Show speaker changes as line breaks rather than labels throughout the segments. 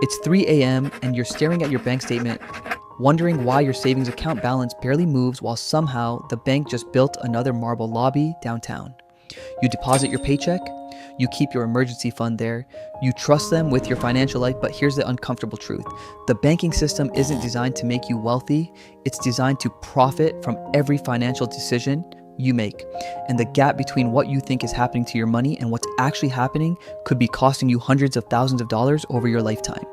It's 3 a.m. and you're staring at your bank statement, wondering why your savings account balance barely moves while somehow the bank just built another marble lobby downtown. You deposit your paycheck, you keep your emergency fund there, you trust them with your financial life, but here's the uncomfortable truth. The banking system isn't designed to make you wealthy, it's designed to profit from every financial decision you make. And the gap between what you think is happening to your money and what's actually happening could be costing you hundreds of thousands of dollars over your lifetime.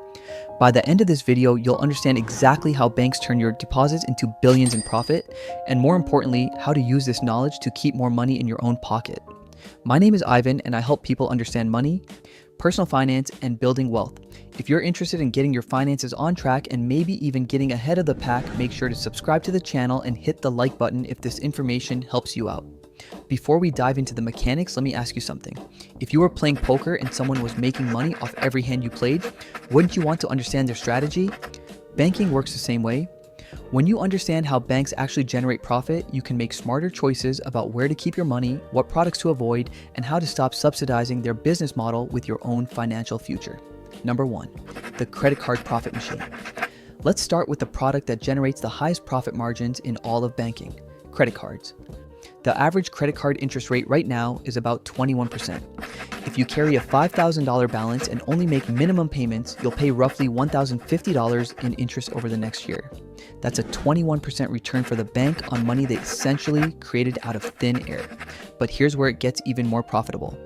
By the end of this video, you'll understand exactly how banks turn your deposits into billions in profit, and more importantly, how to use this knowledge to keep more money in your own pocket. My name is Ivan, and I help people understand money, personal finance, and building wealth. If you're interested in getting your finances on track and maybe even getting ahead of the pack, make sure to subscribe to the channel and hit the like button if this information helps you out. Before we dive into the mechanics, let me ask you something. If you were playing poker and someone was making money off every hand you played, wouldn't you want to understand their strategy? Banking works the same way. When you understand how banks actually generate profit, you can make smarter choices about where to keep your money, what products to avoid, and how to stop subsidizing their business model with your own financial future. Number 1, the credit card profit machine. Let's start with the product that generates the highest profit margins in all of banking, credit cards. The average credit card interest rate right now is about 21%. If you carry a $5,000 balance and only make minimum payments, you'll pay roughly $1,050 in interest over the next year. That's a 21% return for the bank on money they essentially created out of thin air. But here's where it gets even more profitable.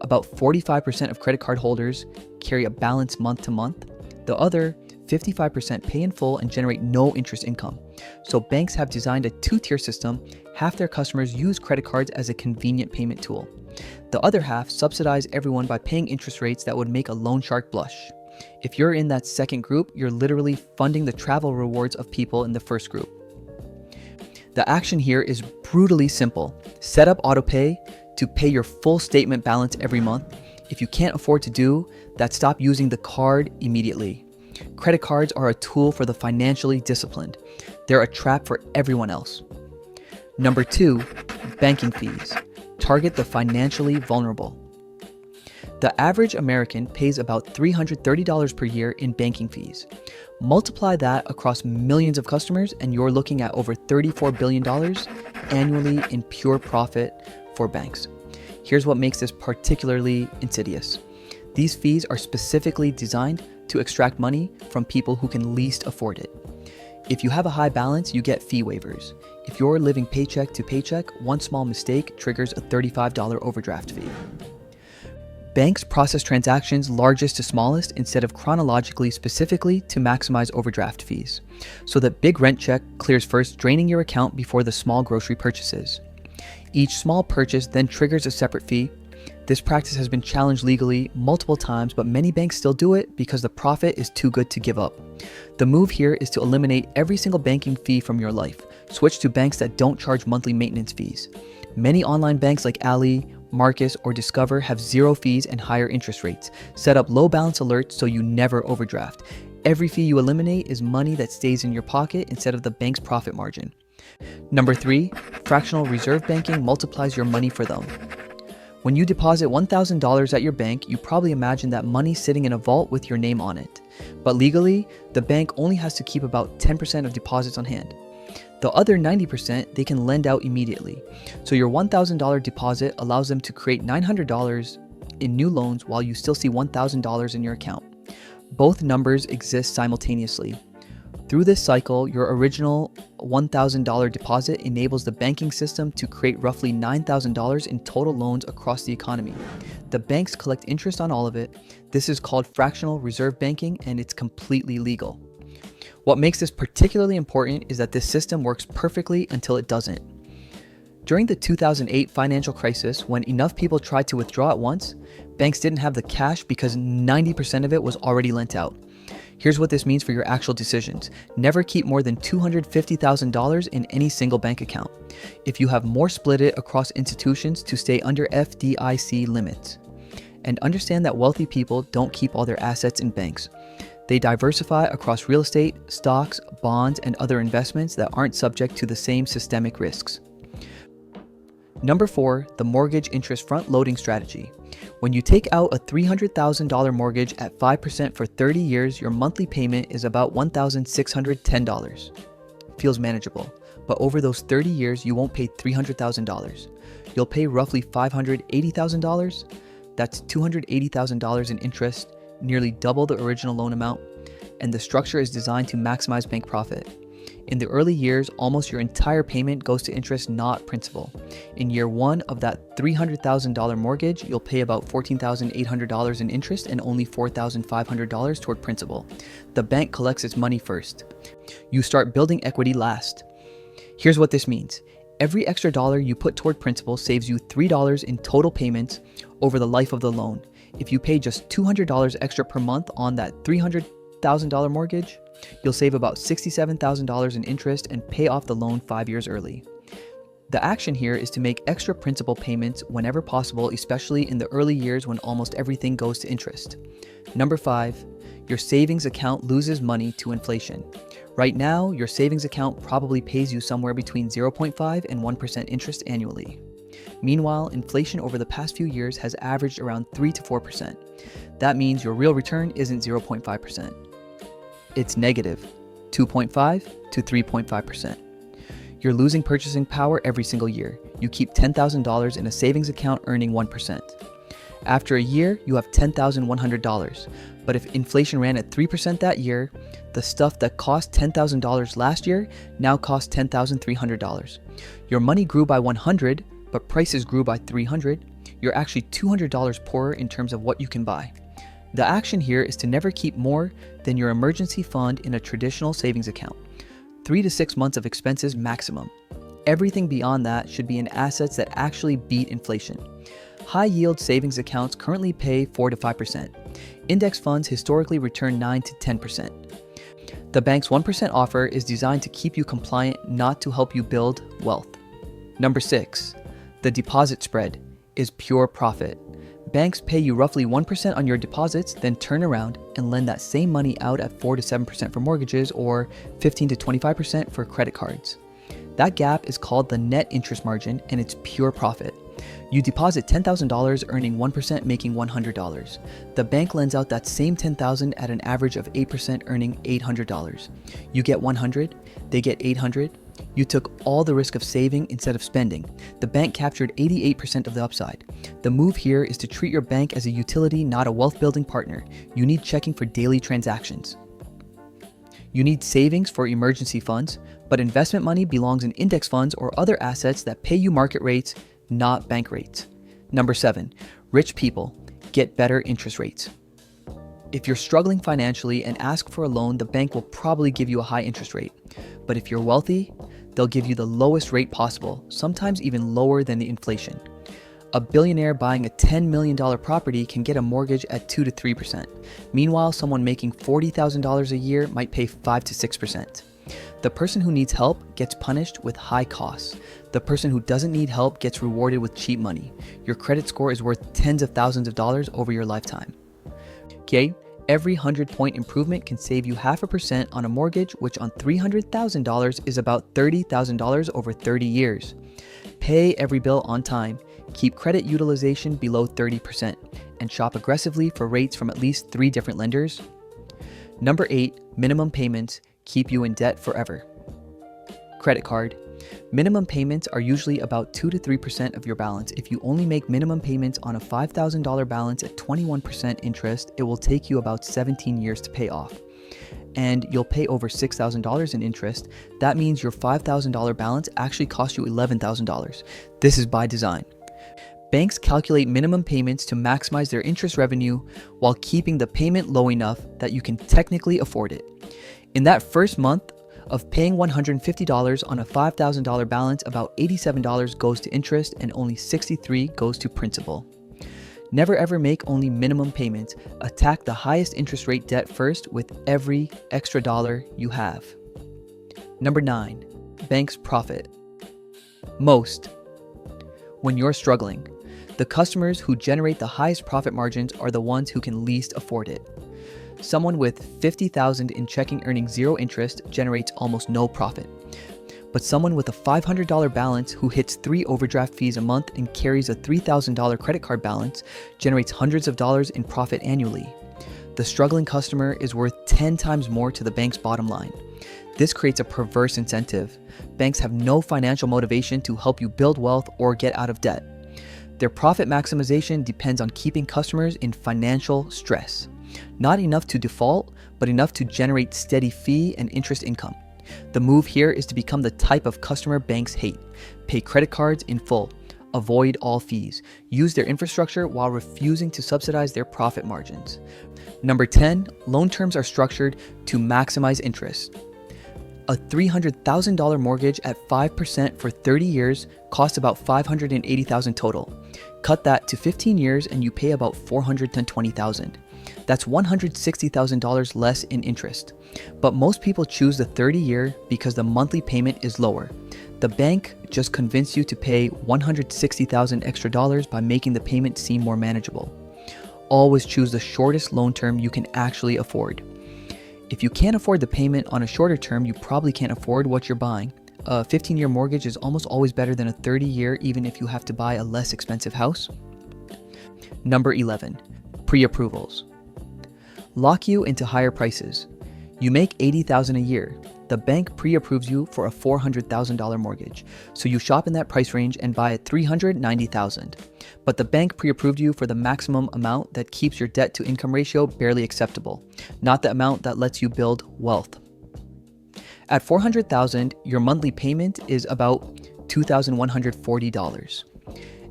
About 45% of credit card holders carry a balance month to month. The other 55% pay in full and generate no interest income. So banks have designed a two-tier system. Half their customers use credit cards as a convenient payment tool. The other half subsidize everyone by paying interest rates that would make a loan shark blush. If you're in that second group, you're literally funding the travel rewards of people in the first group. The action here is brutally simple. Set up autopay to pay your full statement balance every month. If you can't afford to do that, stop using the card immediately. Credit cards are a tool for the financially disciplined. They're a trap for everyone else. Number 2, banking fees. Target the financially vulnerable. The average American pays about $330 per year in banking fees. Multiply that across millions of customers and you're looking at over $34 billion annually in pure profit for banks. Here's what makes this particularly insidious. These fees are specifically designed to extract money from people who can least afford it. If you have a high balance, you get fee waivers. If you're living paycheck to paycheck, one small mistake triggers a $35 overdraft fee. Banks process transactions largest to smallest instead of chronologically specifically to maximize overdraft fees, so that big rent check clears first, draining your account before the small grocery purchases. Each small purchase then triggers a separate fee. This practice has been challenged legally multiple times, but many banks still do it because the profit is too good to give up. The move here is to eliminate every single banking fee from your life. Switch to banks that don't charge monthly maintenance fees. Many online banks like Ally, Marcus, or Discover have zero fees and higher interest rates. Set up low balance alerts so you never overdraft. Every fee you eliminate is money that stays in your pocket instead of the bank's profit margin. Number 3, fractional reserve banking multiplies your money for them. When you deposit $1,000 at your bank, you probably imagine that money sitting in a vault with your name on it. But legally, the bank only has to keep about 10% of deposits on hand. The other 90% they can lend out immediately. So your $1,000 deposit allows them to create $900 in new loans while you still see $1,000 in your account. Both numbers exist simultaneously. Through this cycle, your original $1,000 deposit enables the banking system to create roughly $9,000 in total loans across the economy. The banks collect interest on all of it. This is called fractional reserve banking, and it's completely legal. What makes this particularly important is that this system works perfectly until it doesn't. During the 2008 financial crisis, when enough people tried to withdraw at once, banks didn't have the cash because 90% of it was already lent out. Here's what this means for your actual decisions. Never keep more than $250,000 in any single bank account. If you have more, split it across institutions to stay under FDIC limits. And understand that wealthy people don't keep all their assets in banks. They diversify across real estate, stocks, bonds, and other investments that aren't subject to the same systemic risks. Number 4, the mortgage interest front-loading strategy. When you take out a $300,000 mortgage at 5% for 30 years, your monthly payment is about $1,610. Feels manageable, but over those 30 years, you won't pay $300,000. You'll pay roughly $580,000. That's $280,000 in interest, nearly double the original loan amount, and the structure is designed to maximize bank profit. In the early years, almost your entire payment goes to interest, not principal. In year one of that $300,000 mortgage, you'll pay about $14,800 in interest and only $4,500 toward principal. The bank collects its money first. You start building equity last. Here's what this means. Every extra dollar you put toward principal saves you $3 in total payments over the life of the loan. If you pay just $200 extra per month on that $300,000 mortgage, you'll save about $67,000 in interest and pay off the loan 5 years early. The action here is to make extra principal payments whenever possible, especially in the early years when almost everything goes to interest. Number 5, your savings account loses money to inflation. Right now, your savings account probably pays you somewhere between 0.5 and 1% interest annually. Meanwhile, inflation over the past few years has averaged around 3 to 4%. That means your real return isn't 0.5%. It's negative 2.5 to 3.5%. You're losing purchasing power every single year. You keep $10,000 in a savings account earning 1%. After a year, you have $10,100. But if inflation ran at 3% that year, the stuff that cost $10,000 last year now costs $10,300. Your money grew by 100, but prices grew by 300. You're actually $200 poorer in terms of what you can buy. The action here is to never keep more than your emergency fund in a traditional savings account. 3 to 6 months of expenses maximum. Everything beyond that should be in assets that actually beat inflation. High-yield savings accounts currently pay 4 to 5%. Index funds historically return 9 to 10%. The bank's 1% offer is designed to keep you compliant, not to help you build wealth. Number 6, the deposit spread is pure profit. Banks pay you roughly 1% on your deposits, then turn around and lend that same money out at 4 to 7% for mortgages or 15 to 25% for credit cards. That gap is called the net interest margin, and it's pure profit. You deposit $10,000 earning 1%, making $100. The bank lends out that same $10,000 at an average of 8% earning $800. You get $100, they get $800. You took all the risk of saving instead of spending. The bank captured 88% of the upside. The move here is to treat your bank as a utility, not a wealth-building partner. You need checking for daily transactions. You need savings for emergency funds, but investment money belongs in index funds or other assets that pay you market rates, not bank rates. Number 7, rich people get better interest rates. If you're struggling financially and ask for a loan, the bank will probably give you a high interest rate. But if you're wealthy, they'll give you the lowest rate possible, sometimes even lower than the inflation. A billionaire buying a $10 million property can get a mortgage at 2 to 3%. Meanwhile, someone making $40,000 a year might pay 5 to 6%. The person who needs help gets punished with high costs. The person who doesn't need help gets rewarded with cheap money. Your credit score is worth tens of thousands of dollars over your lifetime. Okay? Every 100-point improvement can save you 0.5% on a mortgage, which on $300,000 is about $30,000 over 30 years. Pay every bill on time, keep credit utilization below 30%, and shop aggressively for rates from at least 3 different lenders. Number 8, minimum payments keep you in debt forever. Credit card. Minimum payments are usually about 2 to 3% of your balance. If you only make minimum payments on a $5,000 balance at 21% interest, it will take you about 17 years to pay off. And you'll pay over $6,000 in interest. That means your $5,000 balance actually costs you $11,000. This is by design. Banks calculate minimum payments to maximize their interest revenue while keeping the payment low enough that you can technically afford it. In that first month of paying $150 on a $5,000 balance, about $87 goes to interest and only $63 goes to principal. Never ever make only minimum payments. Attack the highest interest rate debt first with every extra dollar you have. Number 9, banks profit most when you're struggling. The customers who generate the highest profit margins are the ones who can least afford it. Someone with $50,000 in checking earning 0 interest generates almost no profit. But someone with a $500 balance who hits 3 overdraft fees a month and carries a $3,000 credit card balance generates hundreds of dollars in profit annually. The struggling customer is worth 10 times more to the bank's bottom line. This creates a perverse incentive. Banks have no financial motivation to help you build wealth or get out of debt. Their profit maximization depends on keeping customers in financial stress. Not enough to default, but enough to generate steady fee and interest income. The move here is to become the type of customer banks hate. Pay credit cards in full. Avoid all fees. Use their infrastructure while refusing to subsidize their profit margins. Number 10, loan terms are structured to maximize interest. A $300,000 mortgage at 5% for 30 years costs about $580,000 total. Cut that to 15 years and you pay about $420,000. That's $160,000 less in interest. But most people choose the 30-year because the monthly payment is lower. The bank just convinced you to pay $160,000 extra dollars by making the payment seem more manageable. Always choose the shortest loan term you can actually afford. If you can't afford the payment on a shorter term, you probably can't afford what you're buying. A 15-year mortgage is almost always better than a 30-year, even if you have to buy a less expensive house. Number 11, pre-approvals. Lock you into higher prices. You make $80,000 a year. The bank pre-approves you for a $400,000 mortgage, so you shop in that price range and buy at $390,000. But the bank pre-approved you for the maximum amount that keeps your debt-to-income ratio barely acceptable, not the amount that lets you build wealth. At $400,000, your monthly payment is about $2,140.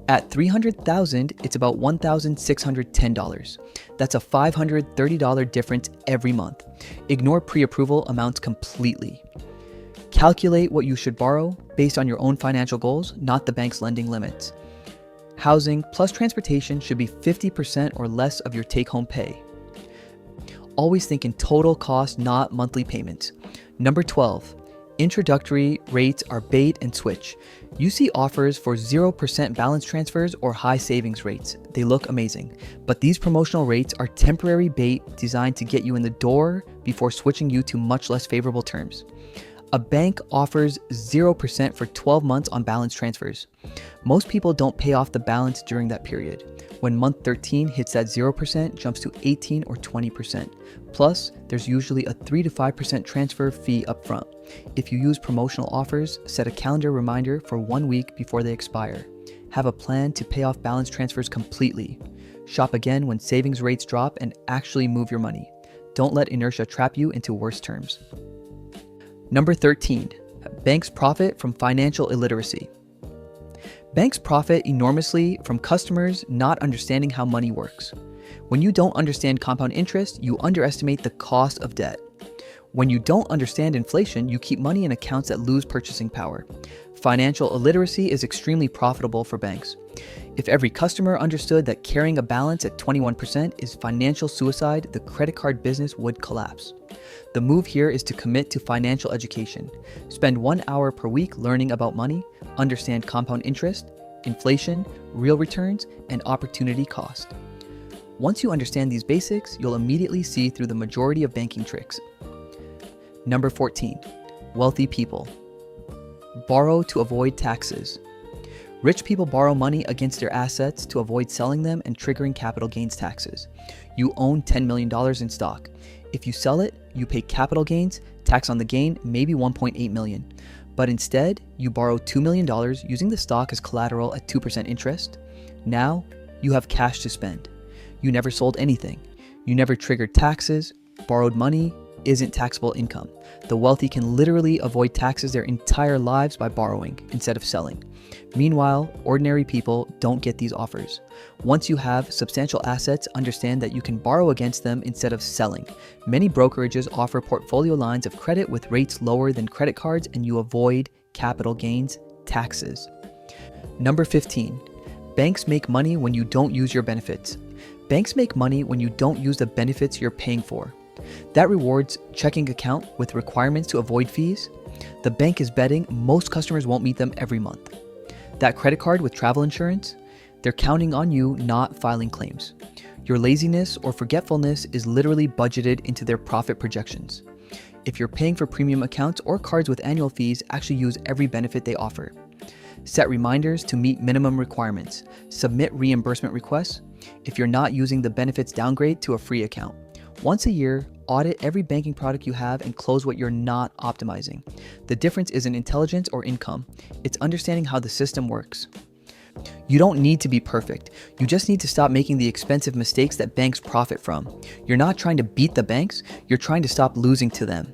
At $300,000, it's about $1,610. That's a $530 difference every month. Ignore pre-approval amounts completely. Calculate what you should borrow based on your own financial goals, not the bank's lending limits. Housing plus transportation should be 50% or less of your take-home pay. Always think in total cost, not monthly payments. Number 12, introductory rates are bait and switch. You see offers for 0% balance transfers or high savings rates. They look amazing, but these promotional rates are temporary bait designed to get you in the door before switching you to much less favorable terms. A bank offers 0% for 12 months on balance transfers. Most people don't pay off the balance during that period. When month 13 hits that 0%, jumps to 18 or 20%. Plus, there's usually a 3 to 5% transfer fee up front. If you use promotional offers, set a calendar reminder for 1 week before they expire. Have a plan to pay off balance transfers completely. Shop again when savings rates drop and actually move your money. Don't let inertia trap you into worse terms. Number 13, banks profit from financial illiteracy. Banks profit enormously from customers not understanding how money works. When you don't understand compound interest, you underestimate the cost of debt. When you don't understand inflation, you keep money in accounts that lose purchasing power. Financial illiteracy is extremely profitable for banks. If every customer understood that carrying a balance at 21% is financial suicide, the credit card business would collapse. The move here is to commit to financial education. Spend 1 hour per week learning about money, understand compound interest, inflation, real returns, and opportunity cost. Once you understand these basics, you'll immediately see through the majority of banking tricks. Number 14, wealthy people. Borrow to avoid taxes. Rich people borrow money against their assets to avoid selling them and triggering capital gains taxes. You own $10 million in stock. If you sell it, you pay capital gains, tax on the gain, maybe $1.8 million. But instead, you borrow $2 million using the stock as collateral at 2% interest. Now, you have cash to spend. You never sold anything. You never triggered taxes. Borrowed money isn't taxable income. The wealthy can literally avoid taxes their entire lives by borrowing instead of selling. Meanwhile, ordinary people don't get these offers. Once you have substantial assets, understand that you can borrow against them instead of selling. Many brokerages offer portfolio lines of credit with rates lower than credit cards, and you avoid capital gains taxes. Number 15, banks make money when you don't use your benefits. Banks make money when you don't use the benefits you're paying for. That rewards checking account with requirements to avoid fees. The bank is betting most customers won't meet them every month. That credit card with travel insurance, they're counting on you not filing claims. Your laziness or forgetfulness is literally budgeted into their profit projections. If you're paying for premium accounts or cards with annual fees, actually use every benefit they offer. Set reminders to meet minimum requirements. Submit reimbursement requests. If you're not using the benefits, downgrade to a free account. Once a year, audit every banking product you have and close what you're not optimizing. The difference isn't intelligence or income, it's understanding how the system works. You don't need to be perfect. You just need to stop making the expensive mistakes that banks profit from. You're not trying to beat the banks, you're trying to stop losing to them.